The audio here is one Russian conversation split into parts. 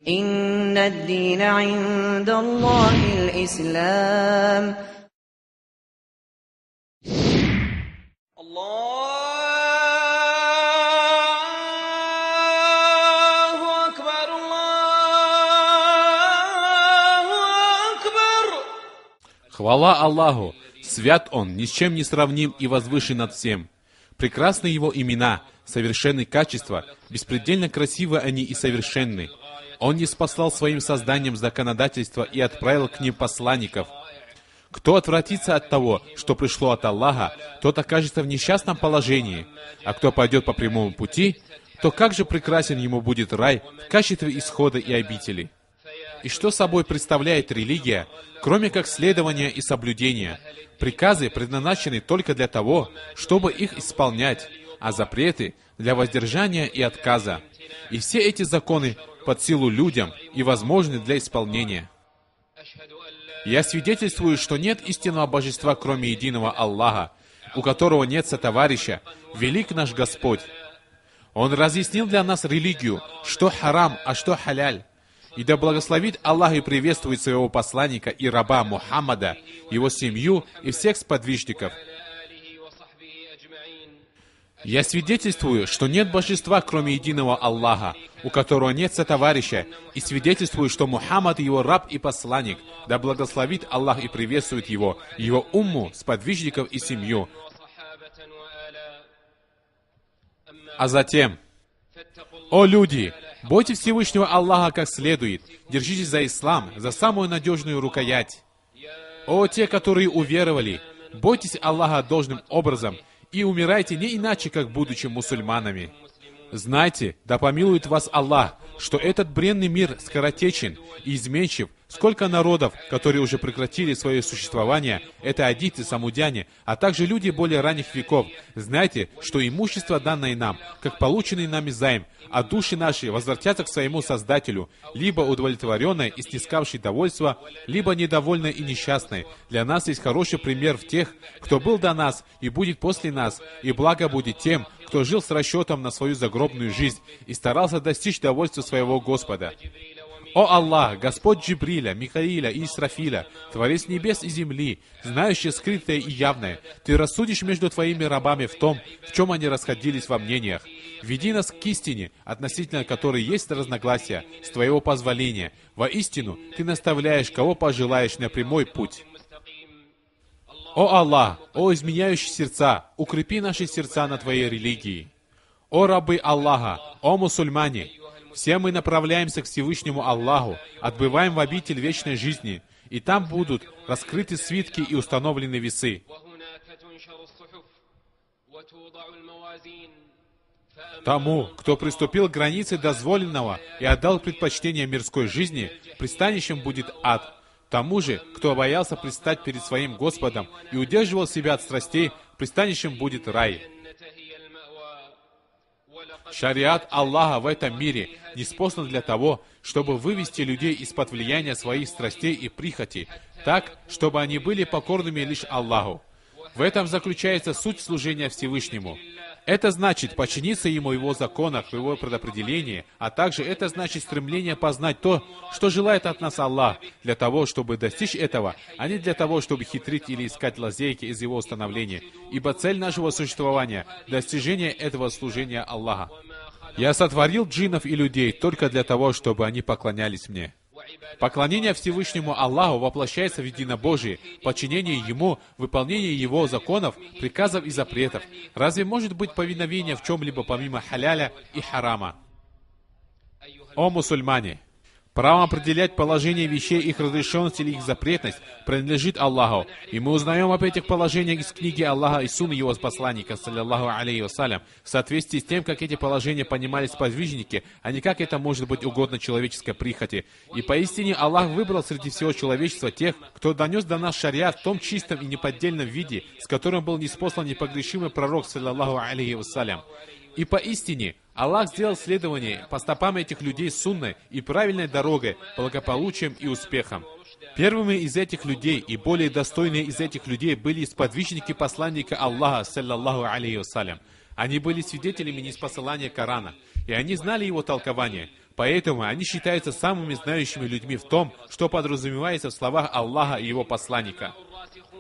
إن الدين عند الله الإسلام. Хвала Аллаху! Свят Он, ни с чем не сравним и возвышен над всем. Прекрасны Его имена, совершенны качества, беспредельно красивы они и совершенны. Он ниспослал своим созданием законодательство и отправил к ним посланников. Кто отвратится от того, что пришло от Аллаха, тот окажется в несчастном положении, а кто пойдет по прямому пути, то как же прекрасен ему будет рай в качестве исхода и обители. И что собой представляет религия, кроме как следования и соблюдения? Приказы предназначены только для того, чтобы их исполнять, а запреты — для воздержания и отказа. И все эти законы под силу людям и возможны для исполнения. Я свидетельствую, что нет истинного божества, кроме единого Аллаха, у которого нет сотоварища, велик наш Господь. Он разъяснил для нас религию, что харам, а что халяль. И да благословит Аллах и приветствует своего посланника и раба Мухаммада, его семью и всех сподвижников. Я свидетельствую, что нет божества, кроме единого Аллаха, у которого нет сотоварища, и свидетельствую, что Мухаммад его раб и посланник, да благословит Аллах и приветствует его умму, сподвижников и семью. А затем: «О люди! Бойтесь Всевышнего Аллаха как следует, держитесь за ислам, за самую надежную рукоять. О те, которые уверовали! Бойтесь Аллаха должным образом и умирайте не иначе, как будучи мусульманами. Знайте, да помилует вас Аллах, что этот бренный мир скоротечен и изменчив. Сколько народов, которые уже прекратили свое существование, это адиты, самудяне, а также люди более ранних веков. Знайте, что имущество, данное нам, как полученный нами займ, а души наши возвратятся к своему Создателю, либо удовлетворенное и снискавшее довольство, либо недовольное и несчастное. Для нас есть хороший пример в тех, кто был до нас и будет после нас, и благо будет тем, кто жил с расчетом на свою загробную жизнь и старался достичь довольства своего Господа. О Аллах, Господь Джибриля, Михаиля и Исрафиля, Творец небес и земли, знающий скрытое и явное, Ты рассудишь между Твоими рабами в том, в чем они расходились во мнениях. Веди нас к истине, относительно которой есть разногласия, с Твоего позволения. Воистину, Ты наставляешь, кого пожелаешь, на прямой путь. О Аллах, о изменяющий сердца, укрепи наши сердца на Твоей религии. О рабы Аллаха, о мусульмане! Все мы направляемся к Всевышнему Аллаху, отбываем в обитель вечной жизни, и там будут раскрыты свитки и установлены весы. Тому, кто приступил к границе дозволенного и отдал предпочтение мирской жизни, пристанищем будет ад. Тому же, кто боялся предстать перед своим Господом и удерживал себя от страстей, пристанищем будет рай. Шариат Аллаха в этом мире ниспослан для того, чтобы вывести людей из-под влияния своих страстей и прихотей, так, чтобы они были покорными лишь Аллаху. В этом заключается суть служения Всевышнему. Это значит подчиниться Ему в Его законах, в Его предопределении, а также это значит стремление познать то, что желает от нас Аллах, для того, чтобы достичь этого, а не для того, чтобы хитрить или искать лазейки из Его установления, ибо цель нашего существования — достижение этого служения Аллаха. Я сотворил джиннов и людей только для того, чтобы они поклонялись мне. Поклонение Всевышнему Аллаху воплощается в единобожие, подчинение Ему, выполнение Его законов, приказов и запретов. Разве может быть повиновение в чем-либо помимо халяля и харама? О мусульмане! Право определять положение вещей, их разрешенность или их запретность принадлежит Аллаху. И мы узнаем об этих положениях из книги Аллаха и сунны Его посланника, саллиллаху алейхи вассалям, в соответствии с тем, как эти положения понимались сподвижники, а не как это может быть угодно человеческой прихоти. И поистине Аллах выбрал среди всего человечества тех, кто донес до нас шариат в том чистом и неподдельном виде, с которым был ниспослан непогрешимый пророк, саллиллаху алейхи вассалям. И поистине Аллах сделал следование по стопам этих людей сунной и правильной дорогой, благополучием и успехом. Первыми из этих людей и более достойные из этих людей были сподвижники посланника Аллаха, саллаллаху алейхи вассалям. Они были свидетелями ниспосылания Корана, и они знали его толкование. Поэтому они считаются самыми знающими людьми в том, что подразумевается в словах Аллаха и Его посланника.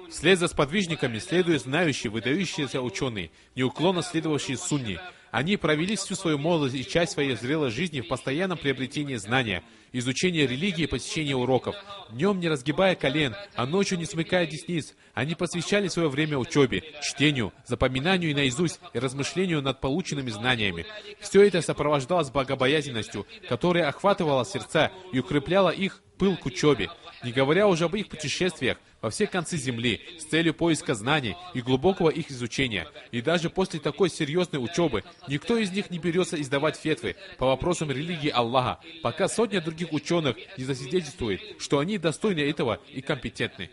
Вслед за сподвижниками следуют знающие, выдающиеся ученые, неуклонно следовавшие сунне. Они провели всю свою молодость и часть своей зрелой жизни в постоянном приобретении знания, изучении религии и посещении уроков. Днем не разгибая колен, а ночью не смыкая десниц, они посвящали свое время учебе, чтению, запоминанию и наизусть и размышлению над полученными знаниями. Все это сопровождалось богобоязненностью, которая охватывала сердца и укрепляла их пыл к учебе, не говоря уже об их путешествиях во все концы земли с целью поиска знаний и глубокого их изучения. И даже после такой серьезной учебы никто из них не берется издавать фетвы по вопросам религии Аллаха, пока сотня других ученых не засвидетельствует, что они достойны этого и компетентны.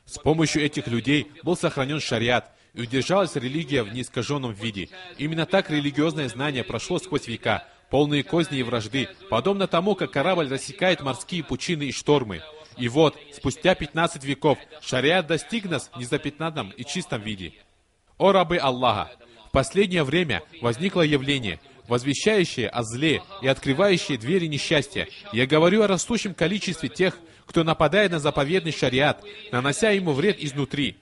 С помощью этих людей был сохранен шариат, и удержалась религия в неискаженном виде. Именно так религиозное знание прошло сквозь века, полные козни и вражды, подобно тому, как корабль рассекает морские пучины и штормы. И вот, спустя 15 веков, шариат достиг нас в незапятнанном и чистом виде. О рабы Аллаха! В последнее время возникло явление, возвещающее о зле и открывающее двери несчастья. Я говорю о растущем количестве тех, кто нападает на заповедный шариат, нанося ему вред изнутри.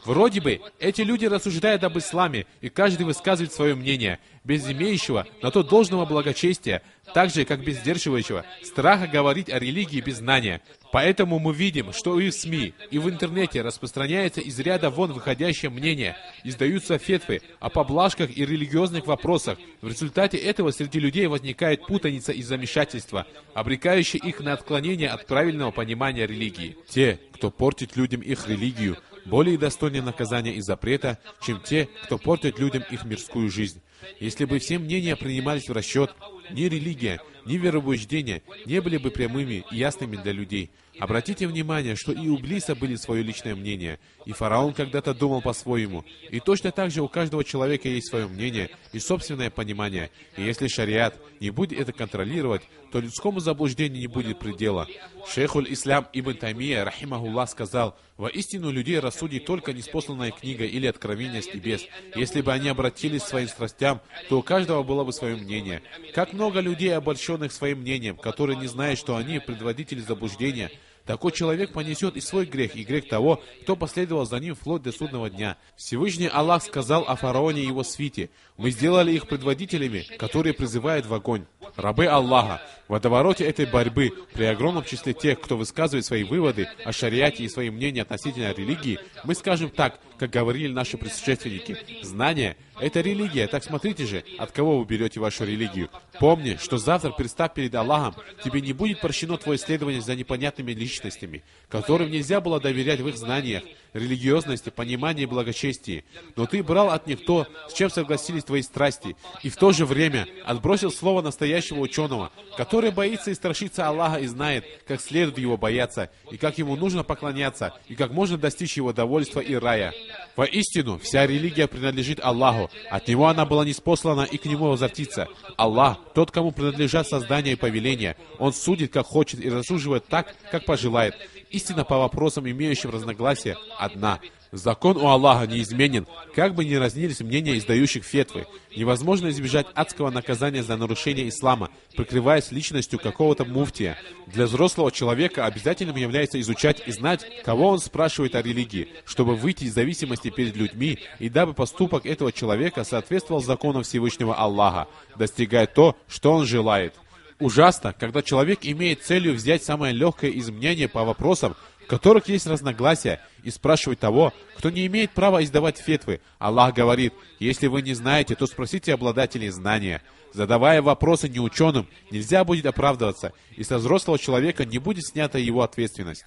Вроде бы, эти люди рассуждают об исламе, и каждый высказывает свое мнение, без имеющего на то должного благочестия, так же, как без сдерживающего страха говорить о религии без знания. Поэтому мы видим, что и в СМИ, и в интернете распространяется из ряда вон выходящее мнение, издаются фетвы о поблажках и религиозных вопросах. В результате этого среди людей возникает путаница и замешательство, обрекающие их на отклонение от правильного понимания религии. Те, кто портит людям их религию, более достойны наказания и запрета, чем те, кто портит людям их мирскую жизнь. Если бы все мнения принимались в расчет, ни религия, ни вероубеждения не были бы прямыми и ясными для людей. Обратите внимание, что и у Иблиса были свое личное мнение, и фараон когда-то думал по-своему, и точно так же у каждого человека есть свое мнение и собственное понимание, и если шариат не будет это контролировать, то людскому заблуждению не будет предела. Шейхуль Ислам Ибн Таймия, рахимахуллах, сказал: «Воистину людей рассудит только ниспосланная книга или откровение с небес. Если бы они обратились к своим страстям, то у каждого было бы свое мнение. Как много людей, обольщенных своим мнением, которые не знают, что они предводители заблуждения, такой человек понесет и свой грех, и грех того, кто последовал за ним вплоть до судного дня». Всевышний Аллах сказал о фараоне и его свите: «Мы сделали их предводителями, которые призывают в огонь». Рабы Аллаха, в водовороте этой борьбы, при огромном числе тех, кто высказывает свои выводы о шариате и свои мнения относительно религии, мы скажем так, как говорили наши предшественники: знание – это религия, так смотрите же, от кого вы берете вашу религию. Помни, что завтра, представ перед Аллахом, тебе не будет прощено твое следование за непонятными личностями, которым нельзя было доверять в их знаниях, религиозности, понимании и благочестии. Но ты брал от них то, с чем согласились твои страсти, и в то же время отбросил слово настоящего ученого, который боится и страшится Аллаха и знает, как следует его бояться, и как ему нужно поклоняться, и как можно достичь его довольства и рая. Воистину, вся религия принадлежит Аллаху, от Него она была ниспослана и к Нему возвратится. Аллах, тот, кому принадлежат создания и повеления, Он судит, как хочет, и рассуждает так, как пожелает. Истина по вопросам, имеющим разногласия, одна. Закон у Аллаха неизменен, как бы ни разнились мнения издающих фетвы. Невозможно избежать адского наказания за нарушение ислама, прикрываясь личностью какого-то муфтия. Для взрослого человека обязательным является изучать и знать, кого он спрашивает о религии, чтобы выйти из зависимости перед людьми, и дабы поступок этого человека соответствовал законам Всевышнего Аллаха, достигая то, что он желает. Ужасно, когда человек имеет целью взять самое легкое из мнений по вопросам, в которых есть разногласия, и спрашивать того, кто не имеет права издавать фетвы. Аллах говорит: если вы не знаете, то спросите обладателей знания. Задавая вопросы неученым, нельзя будет оправдываться, и со взрослого человека не будет снята его ответственность.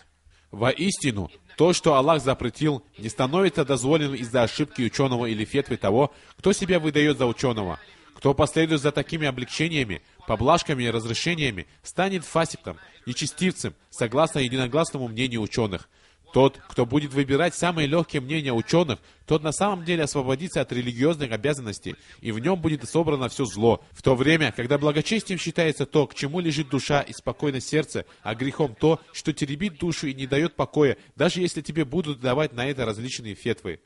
Воистину, то, что Аллах запретил, не становится дозволенным из-за ошибки ученого или фетвы того, кто себя выдает за ученого. Кто последует за такими облегчениями, поблажками и разрешениями, станет фасиктом, нечестивцем, согласно единогласному мнению ученых. Тот, кто будет выбирать самые легкие мнения ученых, тот на самом деле освободится от религиозных обязанностей, и в нем будет собрано все зло. В то время, когда благочестием считается то, к чему лежит душа и спокойно сердце, а грехом то, что теребит душу и не дает покоя, даже если тебе будут давать на это различные фетвы.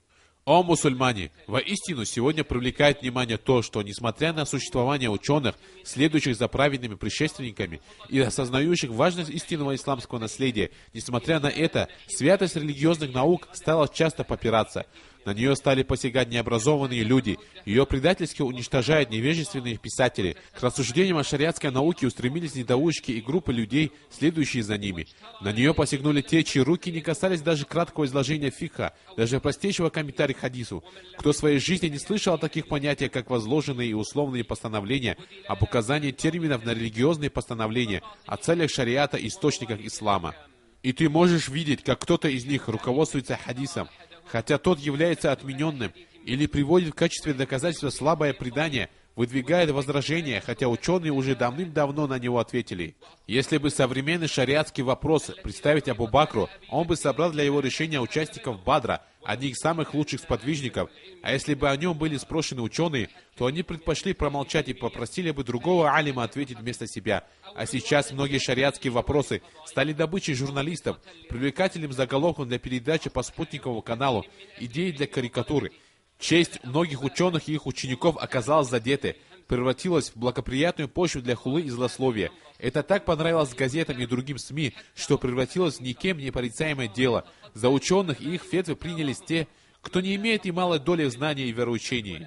О мусульмане! Воистину, сегодня привлекает внимание то, что, несмотря на существование ученых, следующих за праведными предшественниками и осознающих важность истинного исламского наследия, несмотря на это, святость религиозных наук стала часто попираться. На нее стали посягать необразованные люди, ее предательски уничтожают невежественные писатели. К рассуждениям о шариатской науке устремились недоучки и группы людей, следующие за ними. На нее посягнули те, чьи руки не касались даже краткого изложения фикха, даже простейшего комментария к хадису. Кто в своей жизни не слышал о таких понятиях, как возложенные и условные постановления, об указании терминов на религиозные постановления, о целях шариата и источниках ислама. И ты можешь видеть, как кто-то из них руководствуется хадисом, хотя тот является отмененным, или приводит в качестве доказательства слабое предание, выдвигает возражения, хотя ученые уже давным-давно на него ответили. Если бы современный шариатский вопрос представить Абу Бакру, он бы собрал для его решения участников Бадра, одних из самых лучших сподвижников, а если бы о нем были спрошены ученые, то они предпочли промолчать и попросили бы другого алима ответить вместо себя. А сейчас многие шариатские вопросы стали добычей журналистов, привлекательным заголовком для передачи по спутниковому каналу, идеей для карикатуры. Честь многих ученых и их учеников оказалась задетой, превратилась в благоприятную почву для хулы и злословия. Это так понравилось газетам и другим СМИ, что превратилось в никем не порицаемое дело. За ученых и их фетвы принялись те, кто не имеет и малой доли знаний и вероучений.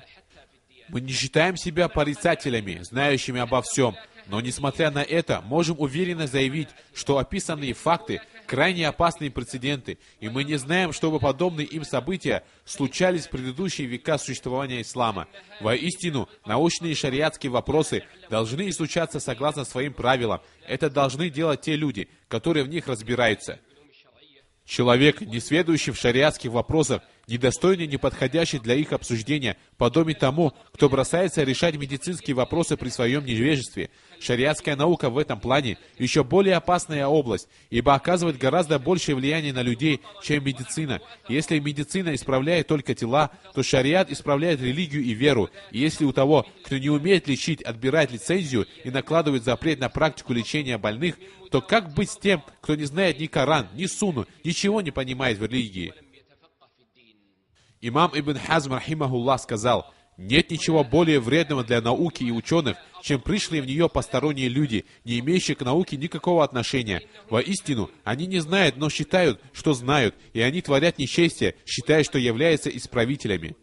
Мы не считаем себя порицателями, знающими обо всем, но, несмотря на это, можем уверенно заявить, что описанные факты – крайне опасные прецеденты, и мы не знаем, чтобы подобные им события случались в предыдущие века существования ислама. Воистину, научные и шариатские вопросы должны изучаться согласно своим правилам. Это должны делать те люди, которые в них разбираются. Человек, не сведущий в шариатских вопросах, недостойный и неподходящий для их обсуждения, подобен тому, кто бросается решать медицинские вопросы при своем невежестве. Шариатская наука в этом плане еще более опасная область, ибо оказывает гораздо большее влияние на людей, чем медицина. Если медицина исправляет только тела, то шариат исправляет религию и веру. И если у того, кто не умеет лечить, отбирает лицензию и накладывает запрет на практику лечения больных, то как быть с тем, кто не знает ни Коран, ни Сунну, ничего не понимает в религии? Имам Ибн Хазм, рахимахуллах, сказал: «Нет ничего более вредного для науки и ученых, чем пришлые в нее посторонние люди, не имеющие к науке никакого отношения. Воистину, они не знают, но считают, что знают, и они творят нечестие, считая, что являются исправителями».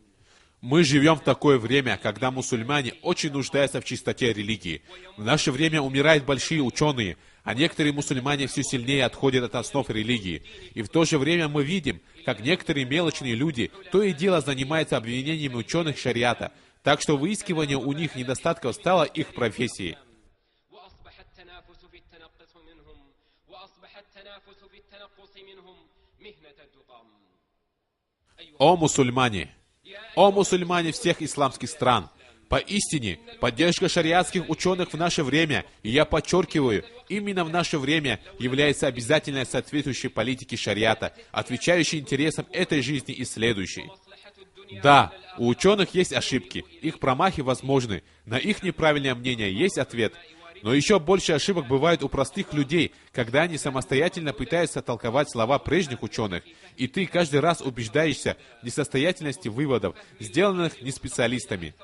Мы живем в такое время, когда мусульмане очень нуждаются в чистоте религии. В наше время умирают большие ученые, а некоторые мусульмане все сильнее отходят от основ религии. И в то же время мы видим, как некоторые мелочные люди то и дело занимаются обвинениями ученых шариата, так что выискивание у них недостатков стало их профессией. О мусульмане! О мусульмане всех исламских стран! Поистине, поддержка шариатских ученых в наше время, и я подчеркиваю, именно в наше время, является обязательной соответствующей политике шариата, отвечающей интересам этой жизни и следующей. Да, у ученых есть ошибки, их промахи возможны, на их неправильное мнение есть ответ. Но еще больше ошибок бывает у простых людей, когда они самостоятельно пытаются толковать слова прежних ученых, и ты каждый раз убеждаешься в несостоятельности выводов, сделанных не специалистами.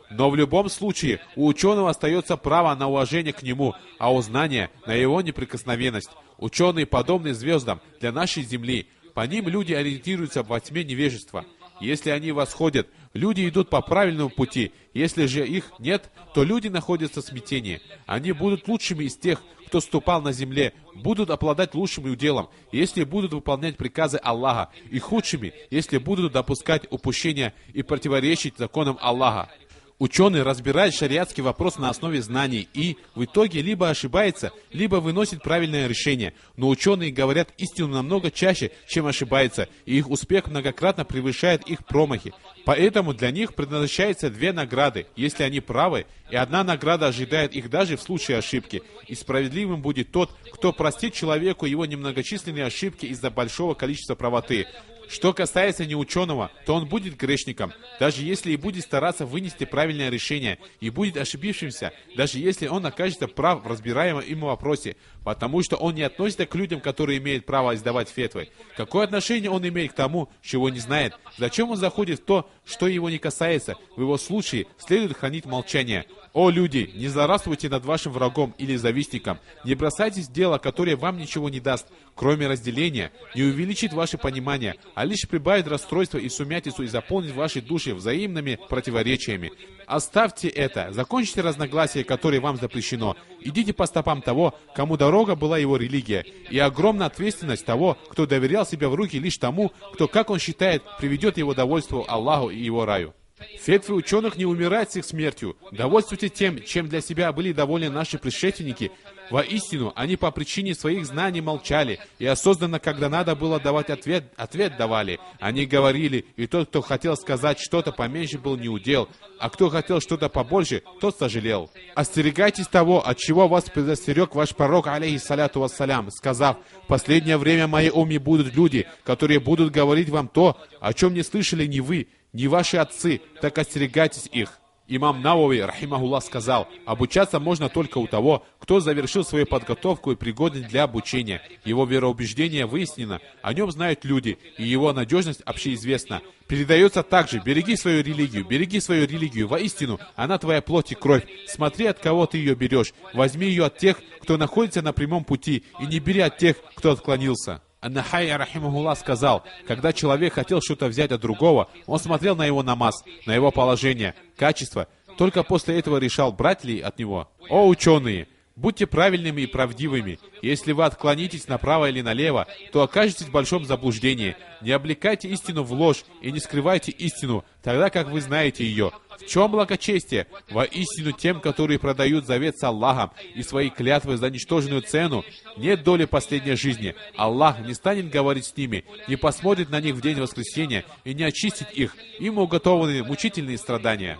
Но в любом случае у ученого остается право на уважение к нему, а у знания на его неприкосновенность. Ученые подобны звездам для нашей Земли, по ним люди ориентируются во тьме невежества. Если они восходят, люди идут по правильному пути. Если же их нет, то люди находятся в смятении. Они будут лучшими из тех, кто ступал на земле, будут обладать лучшим уделом, если будут выполнять приказы Аллаха, и худшими, если будут допускать упущения и противоречить законам Аллаха. Ученый разбирает шариатский вопрос на основе знаний и, в итоге, либо ошибается, либо выносит правильное решение. Но ученые говорят истину намного чаще, чем ошибаются, и их успех многократно превышает их промахи. Поэтому для них предназначаются две награды, если они правы, и одна награда ожидает их даже в случае ошибки. И справедливым будет тот, кто простит человеку его немногочисленные ошибки из-за большого количества правоты. Что касается неученого, то он будет грешником, даже если и будет стараться вынести правильное решение, и будет ошибившимся, даже если он окажется прав в разбираемом им вопросе, потому что он не относится к людям, которые имеют право издавать фетвы. Какое отношение он имеет к тому, чего не знает? Зачем он заходит в то, что его не касается? В его случае следует хранить молчание. О люди, не злорадствуйте над вашим врагом или завистником, не бросайтесь в дело, которое вам ничего не даст, кроме разделения, не увеличит ваше понимание, а лишь прибавит расстройство и сумятицу и заполнит ваши души взаимными противоречиями. Оставьте это, закончите разногласия, которые вам запрещено, идите по стопам того, кому дорога была его религия, и огромная ответственность того, кто доверял себя в руки лишь тому, кто, как он считает, приведет его довольству Аллаху и его раю. Фетвы ученых не умирают с их смертью. Довольствуйте тем, чем для себя были довольны наши предшественники. Воистину, они по причине своих знаний молчали, и осознанно, когда надо было давать ответ давали. Они говорили, и тот, кто хотел сказать что-то поменьше, был неудел, а кто хотел что-то побольше, тот сожалел. Остерегайтесь того, от чего вас предостерег ваш пророк, алейхиссаляту вассалям, сказав: «В последнее время в моей умме будут люди, которые будут говорить вам то, о чем не слышали ни вы, ни ваши отцы, так остерегайтесь их». Имам Навави, рахимахуллах, сказал: обучаться можно только у того, кто завершил свою подготовку и пригоден для обучения. Его вероубеждение выяснено, о нем знают люди, и его надежность общеизвестна. Передается также: береги свою религию, воистину, она твоя плоть и кровь. Смотри, от кого ты ее берешь. Возьми ее от тех, кто находится на прямом пути, и не бери от тех, кто отклонился. Ан-Нахай, рахимахуллах, сказал: когда человек хотел что-то взять от другого, он смотрел на его намаз, на его положение, качество. Только после этого решал, брать ли от него. О ученые! Будьте правильными и правдивыми. Если вы отклонитесь направо или налево, то окажетесь в большом заблуждении. Не облекайте истину в ложь и не скрывайте истину, тогда как вы знаете ее. В чем благочестие? Воистину тем, которые продают завет с Аллахом и свои клятвы за ничтожную цену, нет доли последней жизни. Аллах не станет говорить с ними, не посмотрит на них в день воскресения и не очистит их. Им уготованы мучительные страдания.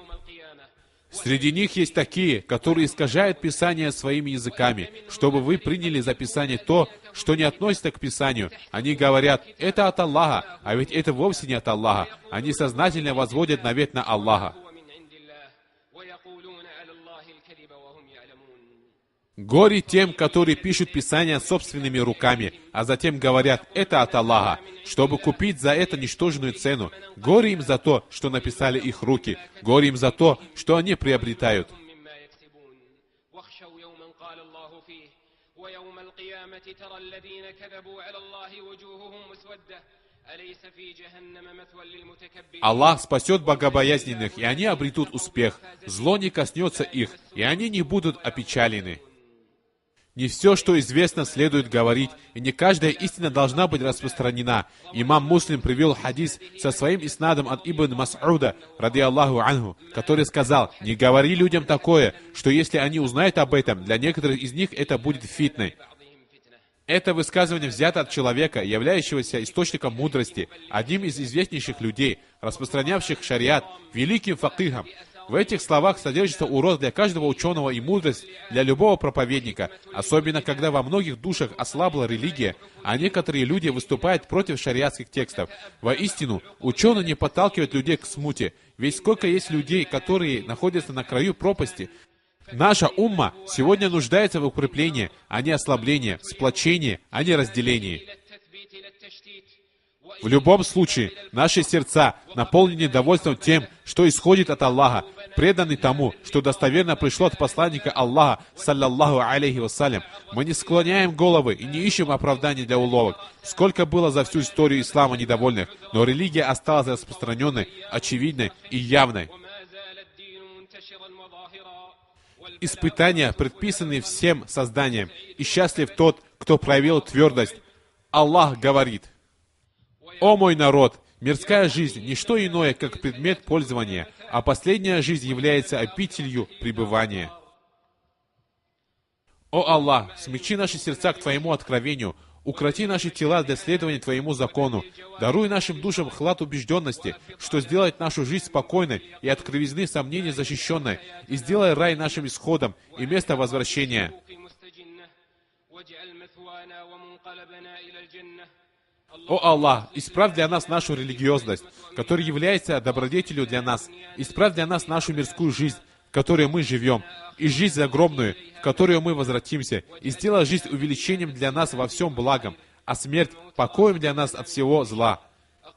Среди них есть такие, которые искажают Писание своими языками, чтобы вы приняли за Писание то, что не относится к Писанию. Они говорят: это от Аллаха, а ведь это вовсе не от Аллаха. Они сознательно возводят навет на Аллаха. Горе тем, которые пишут Писание собственными руками, а затем говорят: это от Аллаха, чтобы купить за это ничтожную цену. Горе им за то, что написали их руки. Горе им за то, что они приобретают. Аллах спасет богобоязненных, и они обретут успех. Зло не коснется их, и они не будут опечалены. Не все, что известно, следует говорить, и не каждая истина должна быть распространена. Имам Муслим привел хадис со своим иснадом от Ибн Мас'уда, ради Аллаху анху, который сказал: «Не говори людям такое, что если они узнают об этом, для некоторых из них это будет фитной». Это высказывание взято от человека, являющегося источником мудрости, одним из известнейших людей, распространявших шариат, великим факихом. В этих словах содержится урок для каждого ученого и мудрость для любого проповедника, особенно когда во многих душах ослабла религия, а некоторые люди выступают против шариатских текстов. Воистину, ученые не подталкивают людей к смуте, ведь сколько есть людей, которые находятся на краю пропасти. Наша умма сегодня нуждается в укреплении, а не ослаблении, сплочении, а не разделении. В любом случае, наши сердца наполнены довольством тем, что исходит от Аллаха, преданы тому, что достоверно пришло от посланника Аллаха, саллаллаху алейхи вассалям. Мы не склоняем головы и не ищем оправданий для уловок. Сколько было за всю историю ислама недовольных, но религия осталась распространенной, очевидной и явной. Испытания предписаны всем созданиям, и счастлив тот, кто проявил твердость. Аллах говорит: «О мой народ, мирская жизнь – не что иное, как предмет пользования, а последняя жизнь является обителью пребывания». О Аллах, смягчи наши сердца к Твоему откровению, укроти наши тела для следования Твоему закону, даруй нашим душам хлад убежденности, что сделает нашу жизнь спокойной и от кривизны сомнений защищенной, и сделай рай нашим исходом и место возвращения. О Аллах, исправь для нас нашу религиозность, которая является добродетелью для нас. Исправь для нас нашу мирскую жизнь, в которой мы живем, и жизнь загробную, в которую мы возвратимся, и сделай жизнь увеличением для нас во всем благом, а смерть покоем для нас от всего зла.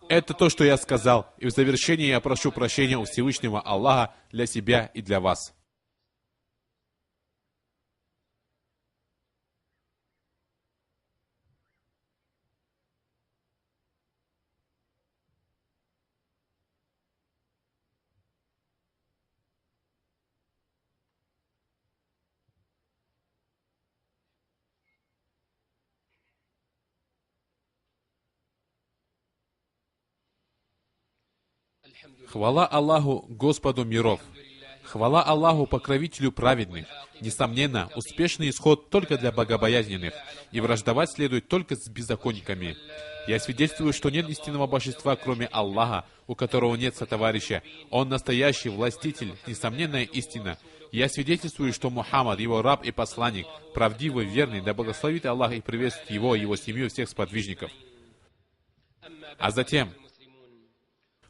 Это то, что я сказал, и в завершении я прошу прощения у Всевышнего Аллаха для себя и для вас. Хвала Аллаху, Господу миров! Хвала Аллаху, покровителю праведных! Несомненно, успешный исход только для богобоязненных, и враждовать следует только с беззаконниками. Я свидетельствую, что нет истинного божества, кроме Аллаха, у которого нет сотоварища. Он настоящий властитель, несомненная истина. Я свидетельствую, что Мухаммад, его раб и посланник, правдивый, верный, да благословит Аллах и приветствует его и его семью и всех сподвижников. А затем,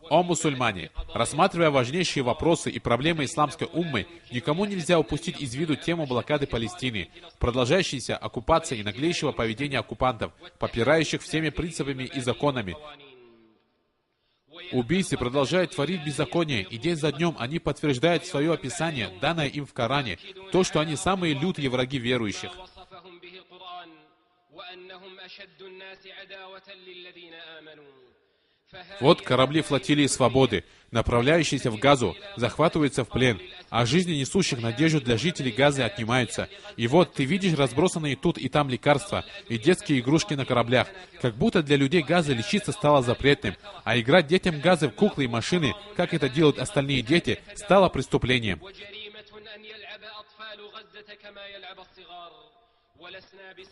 о мусульмане, рассматривая важнейшие вопросы и проблемы исламской уммы, никому нельзя упустить из виду тему блокады Палестины, продолжающейся оккупации и наглейшего поведения оккупантов, попирающих всеми принципами и законами. Убийцы продолжают творить беззаконие, и день за днем они подтверждают свое описание, данное им в Коране, то, что они самые лютые враги верующих. Вот корабли флотилии свободы, направляющиеся в Газу, захватываются в плен, а жизни несущих надежду для жителей Газы отнимаются. И вот ты видишь разбросанные тут и там лекарства и детские игрушки на кораблях, как будто для людей Газы лечиться стало запретным, а играть детям Газы в куклы и машины, как это делают остальные дети, стало преступлением.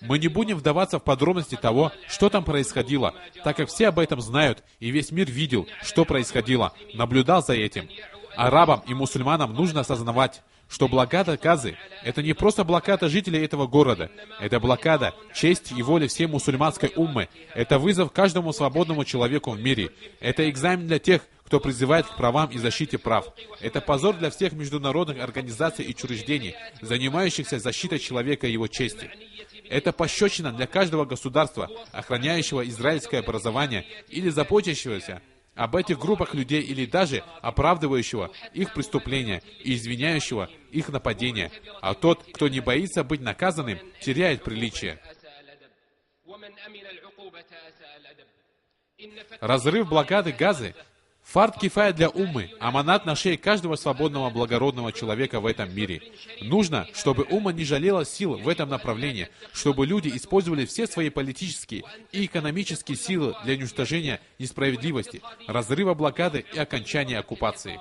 Мы не будем вдаваться в подробности того, что там происходило, так как все об этом знают, и весь мир видел, что происходило, наблюдал за этим. Арабам и мусульманам нужно осознавать, что блокада Газы — это не просто блокада жителей этого города, это блокада чести и воли всей мусульманской уммы, это вызов каждому свободному человеку в мире, это экзамен для тех, кто призывает к правам и защите прав. Это позор для всех международных организаций и учреждений, занимающихся защитой человека и его чести. Это пощечина для каждого государства, охраняющего израильское образование или заботящегося об этих группах людей или даже оправдывающего их преступления и извиняющего их нападения. А тот, кто не боится быть наказанным, теряет приличие. Разрыв блокады Газы — фард кифая для уммы, аманат на шее каждого свободного благородного человека в этом мире. Нужно, чтобы умма не жалела сил в этом направлении, чтобы люди использовали все свои политические и экономические силы для уничтожения несправедливости, разрыва блокады и окончания оккупации.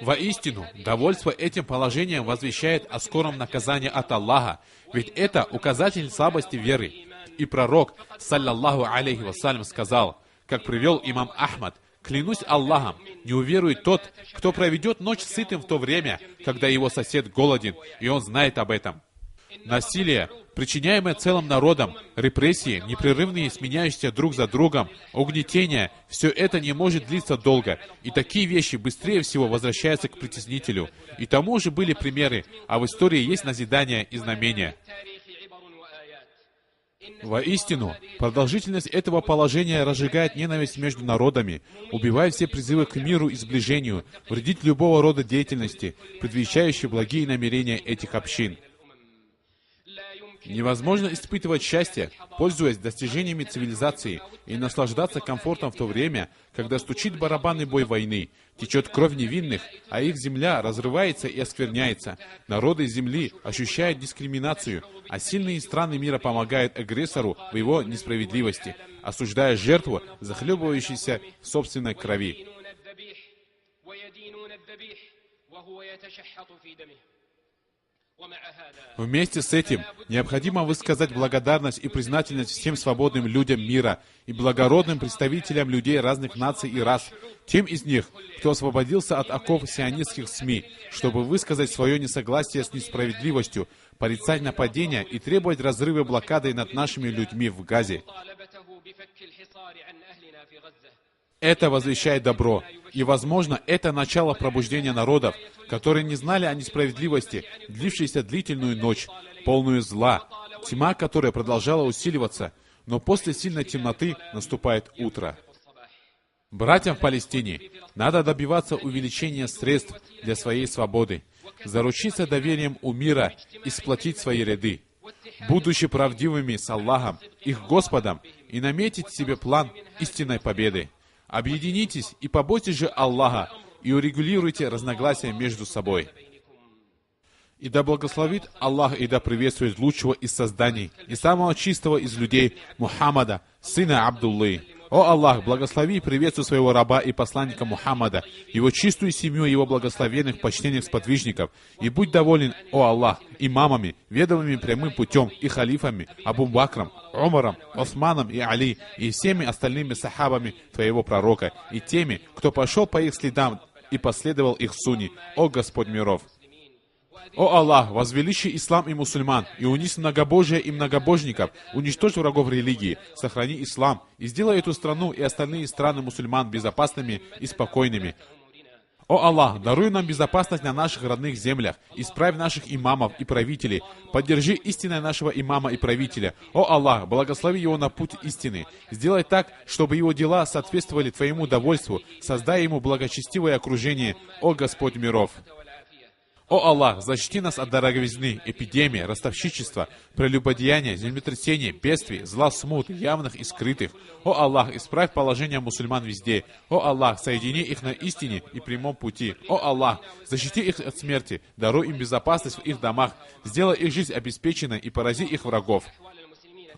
Воистину, довольство этим положением возвещает о скором наказании от Аллаха, ведь это указатель слабости веры. И пророк, саллаллаху алейхи вассалям, сказал, как привел имам Ахмад: «Клянусь Аллахом, не уверует тот, кто проведет ночь сытым в то время, когда его сосед голоден, и он знает об этом». Насилие, причиняемое целым народом, репрессии, непрерывные, сменяющиеся друг за другом, угнетение — все это не может длиться долго, и такие вещи быстрее всего возвращаются к притеснителю. И тому же были примеры, а в истории есть назидания и знамения. Воистину, продолжительность этого положения разжигает ненависть между народами, убивает все призывы к миру и сближению, вредит любого рода деятельности, предвещающей благие намерения этих общин. Невозможно испытывать счастье, пользуясь достижениями цивилизации, и наслаждаться комфортом в то время, когда стучит барабанный бой войны, течет кровь невинных, а их земля разрывается и оскверняется. Народы земли ощущают дискриминацию, а сильные страны мира помогают агрессору в его несправедливости, осуждая жертву, захлебывающуюся в собственной крови. Вместе с этим необходимо высказать благодарность и признательность всем свободным людям мира и благородным представителям людей разных наций и рас, тем из них, кто освободился от оков сионистских СМИ, чтобы высказать свое несогласие с несправедливостью, порицать нападения и требовать разрыва блокады над нашими людьми в Газе. Это возвещает добро, и, возможно, это начало пробуждения народов, которые не знали о несправедливости, длившейся длительную ночь, полную зла, тьма, которая продолжала усиливаться, но после сильной темноты наступает утро. Братьям в Палестине надо добиваться увеличения средств для своей свободы, заручиться доверием у мира и сплотить свои ряды, будучи правдивыми с Аллахом, их Господом, и наметить себе план истинной победы. Объединитесь и побойтесь же Аллаха, и урегулируйте разногласия между собой. И да благословит Аллах и да приветствует лучшего из созданий и самого чистого из людей Мухаммада, сына Абдуллы. О Аллах, благослови и приветствуй своего раба и посланника Мухаммада, его чистую семью, его благословенных, почтенных сподвижников, и будь доволен, о Аллах, имамами, ведомыми прямым путем, и халифами, Абу Бакром, Умаром, Османом и Али, и всеми остальными сахабами твоего пророка, и теми, кто пошел по их следам и последовал их сунне, о Господь миров. О Аллах, возвеличи ислам и мусульман, и унись многобожие и многобожников, уничтожь врагов религии, сохрани ислам, и сделай эту страну и остальные страны мусульман безопасными и спокойными. О Аллах, даруй нам безопасность на наших родных землях, исправь наших имамов и правителей, поддержи истинное нашего имама и правителя. О Аллах, благослови его на путь истины, сделай так, чтобы его дела соответствовали Твоему довольству, создай ему благочестивое окружение, о Господь миров. О Аллах, защити нас от дороговизны, эпидемии, ростовщичества, прелюбодеяния, землетрясений, бедствий, зла смут, явных и скрытых. О Аллах, исправь положение мусульман везде. О Аллах, соедини их на истине и прямом пути. О Аллах, защити их от смерти, даруй им безопасность в их домах, сделай их жизнь обеспеченной и порази их врагов.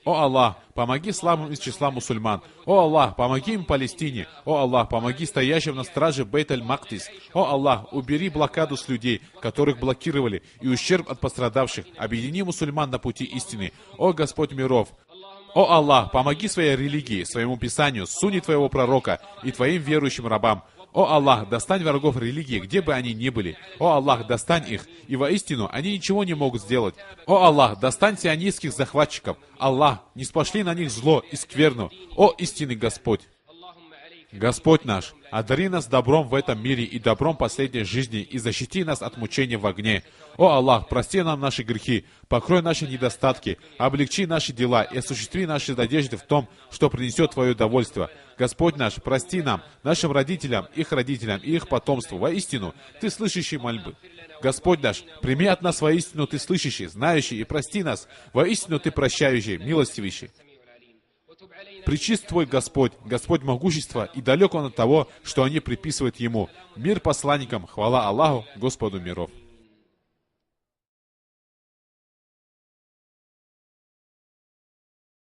О Аллах, помоги слабым из числа мусульман. О Аллах, помоги им Палестине. О Аллах, помоги стоящим на страже Бейт-аль-Мактис. О Аллах, убери блокаду с людей, которых блокировали, и ущерб от пострадавших. Объедини мусульман на пути истины. О Господь миров! О Аллах, помоги своей религии, своему писанию, сунне Твоего пророка и Твоим верующим рабам. О Аллах, достань врагов религии, где бы они ни были. О Аллах, достань их, и воистину они ничего не могут сделать. О Аллах, достань сионистских захватчиков. Аллах, не спошли на них зло и скверну. О истинный Господь! Господь наш, одари нас добром в этом мире и добром последней жизни и защити нас от мучения в огне. О Аллах, прости нам наши грехи, покрой наши недостатки, облегчи наши дела и осуществи наши надежды в том, что принесет Твое довольство. Господь наш, прости нам, нашим родителям, их родителям и их потомству. Воистину, Ты слышащий мольбы. Господь наш, прими от нас воистину Ты слышащий, знающий, и прости нас. Воистину Ты прощающий, милостивейший. Пречист Твой Господь, Господь могущества, и далек Он от того, что они приписывают Ему. Мир посланникам, хвала Аллаху, Господу миров.